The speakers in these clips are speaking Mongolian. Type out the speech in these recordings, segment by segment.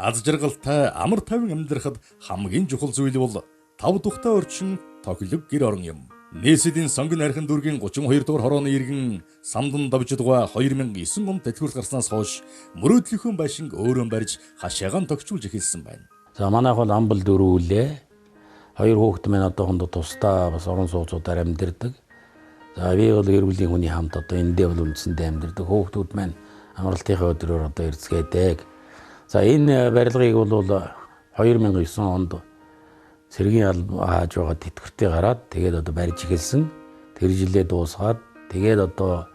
Аз жаргалтай амар тайван амьдрахад хамгийн чухал зүйл бол тав тухтай орчин тохилог гэр орон юм. Нээсэдийн сонгон архин дүүргийн 32 дугаар хорооны иргэн самдан давж дугаа 2009 онд тэтгэврт гарснаас хойш мөрөөдлийнхөө байшин өөрөө барьж хашаагаан тогтчулж эхэлсэн байна. За манайх бол амбал дөрвөлээ. Хоёр хүүхэд минь одоохондоо тусдаа бас орон сууцуудаар амьдардаг. За би бол гэр бүлийн хүний хамт одоо эндээ бол үндсэндээ амьдардаг. Хүүхдүүд маань амралтынхаа өдрөөр одоо ирцгээдэг. За энэ барилгыг бол 2009 онд Сэргийн албаа хааж байгаа тэтгэвртээ гараад тэгээд одоо барьж эхэлсэн. Тэр жилээ дуусгаад тэгээд одоо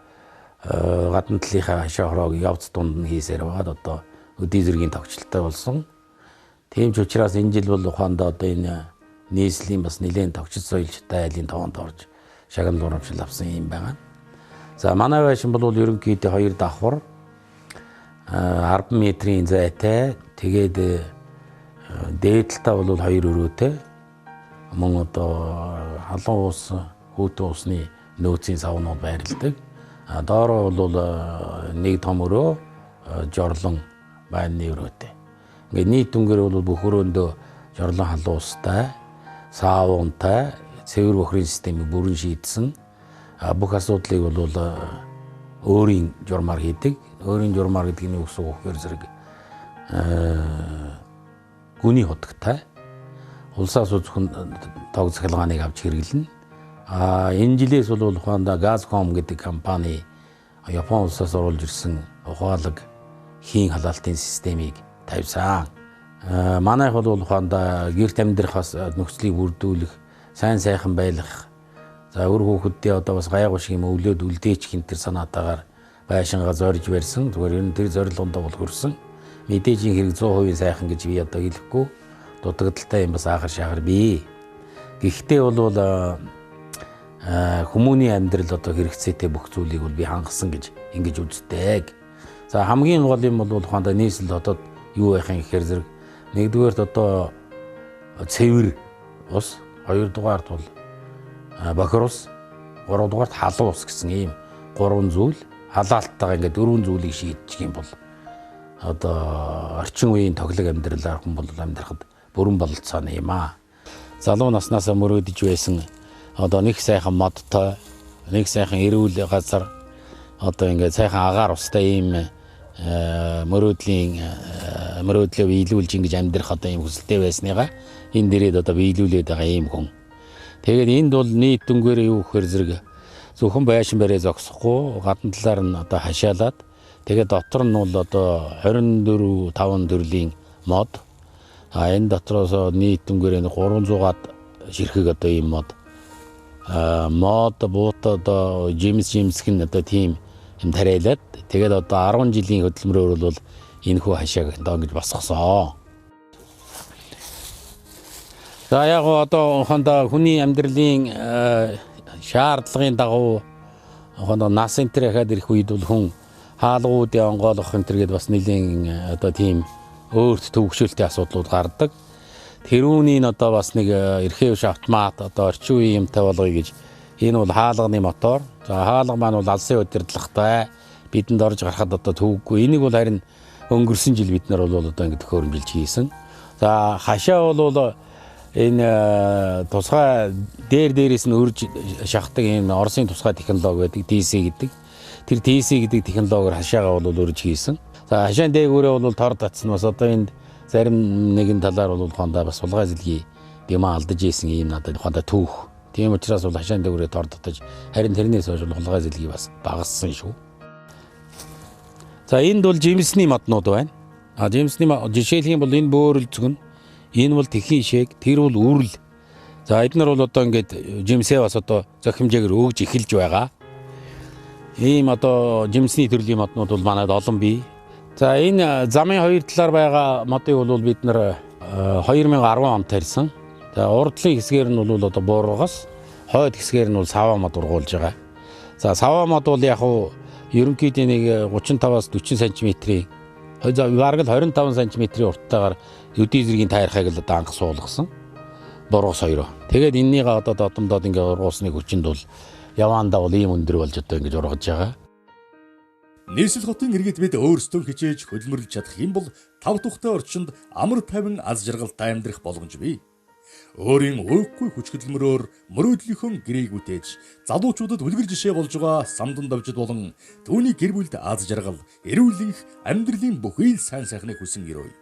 гадна талынхаа хашаа хороог явц дунд нь хийсээр байгаад одоо өдий зэргийн тогтчлолтой болсон. Тийм ч учраас энэ жил бол ухаандаа одоо энэ нийслэлийн бас нэлээд тогтчил соёлжтой айлын тоонд орж шагнал урамшил авсан юм байна. За манай байшин бол ерөнхийдөө 2 давхар 10 метрийн зайтай тэгээд дээд талдаа бол 2 өрөөтэй мөн одоо халуун ус хүүтэн усны нөөцийн савнууд байрладаг. Доороо бол нэг том өрөө жорлон байрны өрөөтэй. Ингээд нийт дүнгээр бол бүх өрөөндөө жорлон халуун устай, саавунтай, цэвэр бохрын системийг бүрэн шийдсэн. Бүх асуудлыг бол өөрийн журмаар хийдэг. Өөрийн журмаар гэдэг нь үсэг өгөхөр зэрэг гүний хутагтай улсаас зөвхөн тоог захилгааныг авч хэрэглэнэ. Энэ жилээс бол ухаандаа Газком гэдэг компани Япон улсаас оруулж ирсэн ухаалаг хийн халаалтын системийг тавьсан. Манайх бол ухаандаа гэрт амьдрахаас нөхцөлийг бүрдүүлэх, сайн сайхан байлгах, за өр хүүхэддээ одоо бас гайгүй шиг юм өвлөөд үлдээч хинтер санаатаагаар байшингаа зорж барьсан. Зүгээр энэ тэр зорилгондоо бол хүрсэн. Мэдээж хэрэг 100% сайхан гэж би одоо хэлэхгүй. Дутагдaltaй юм бас ахар шахар бий. Гэхдээ бол хүмүүний амьдрал одоо хэрэгцээтэй бүх зүйлийг бол би хангасан гэж ингэж үздэг. За хамгийн гол юм бол ухаандаа нийслэл хотод юу байх юм гэхээр зэрэг нэгдүгээрт одоо цэвэр ус, хоёрдугаарт бол бохир ус, гуравдугаарт халуун ус гэсэн ийм 3 зүйл халаалттайгаа ингээд 4 зүйлийг шийдчих юм бол одоо орчин үеийн тоглог амьдралаар хүн бол амьдрахад бүрэн бололцооно юм аа. Залуу наснаасаа мөрөөдөж байсан одоо нэг сайхан модтой, нэг сайхан эрүүл газар одоо ингээд сайхан агаар устай ийм мөрөөдлөө биелүүлж ингэж амьдрах одоо ийм хүсэлтэй байсныгаа энэ дээрээ одоо биелүүлээд байгаа ийм хүн. Тэгээд энд бол нийт дүнгээр юу гэхээр зэрэг зөвхөн байшин барай зогсохгүй гадна талаар нь одоо хашаалаад тэгээд дотор нь бол одоо 24-5 төрлийн мод. Энэ дотроос нийт дүнгээр 300-аад ширхэг одоо ийм мод. Мод буут одоо жимс гэн одоо тийм юм тариалаад тэгээд одоо 10 жилийн хөдөлмөрөөр бол энэ хүү хашааг доо гэж босгосон. За яг одоо ухаандаа хүний амьдралын шаардлагын дагуу ухаандаа нас энтер хахад ирэх үед бол хүн хаалгуудын онгойлгох энэ төргээд бас нэлийн одоо тийм өөрт төвөгшөлтийн асуудлууд гардаг. Тэрүүний одоо бас нэг эрхээвш автомат одоо орчин үеийн юмтай болгоё гэж энэ бол хаалганы мотор. За хаалга маань бол алсын удирдлагатай бидэнд орж гарахад одоо төвөггүй. Энийг бол харин өнгөрсөн жил бид нар бол одоо ингэ төхөөрөмжилж хийсэн. За хашаа бол энэ тусгай дээрээс нь өрж шахдаг энэ Оросын тусгай технологи байдаг DC гэдэг. Тэр DC гэдэг технологиор хашаагаа бол өрж хийсэн. За хашаан дээгүүрээ бол тор татсан бас одоо энд зарим нэгэн талаар бол ухаандаа бас сулгай зэлгийн дэмаа алдаж ийсэн юм надад ухаандаа түүх. Тийм учраас бол хашаан дээгүүрээ тор татаж харин тэрнээс хойш сулгай зэлгийг бас багассан шүү. За энд бол жимсний моднууд байна. Жимсний жишээлх юм бол энэ бөөрөлцгөн, энэ бол тэхийн шээг, тэр бол үрэл. За эдгээр бол одоо ингээд жимсээ бас одоо зохимжээр өгж эхэлж байгаа. Ийм одоо жимсний төрлийн моднууд бол манайд олон бий. За энэ замын хоёр талаар байгаа модыг бол бид нар 2010 онд тарьсан. За урдлын хэсгээр нь бол одоо буургаас, хойд хэсгээр нь бол саваа мод ургуулж байгаа. За саваа мод бол яг хуу ерөнхийдөө нэг 35-аас 40 см-ийн бараг л 25 см-ийн урттайгаар өдий зэргийн тайрхайг л одоо анх суулгасан. Бургас хоёроо. Тэгээд энэнийг одоо додомдоод ингээ ургуулсны хүчинд бол яваандаа бол ийм өндөр болж одоо ингэж ургаж байгаа. Нийслэл хотын иргэд бид өөрсдөө хичээж хөдөлмөрлөж чадах юм бол тав тухтай орчинд амар тайван аз жаргалтай амьдрах боломж бий. Өөрийн уйггүй хүч хөдөлмөрөөр мөрөөдлийнхөө гэрээг үтээж залуучуудад үлгэр жишээ болж байгаа самдан давжид болон түүний гэр бүлд аз жаргал, эрүүл их амьдралын бүхий л сайн сайхныг хүсэн гэрөөй.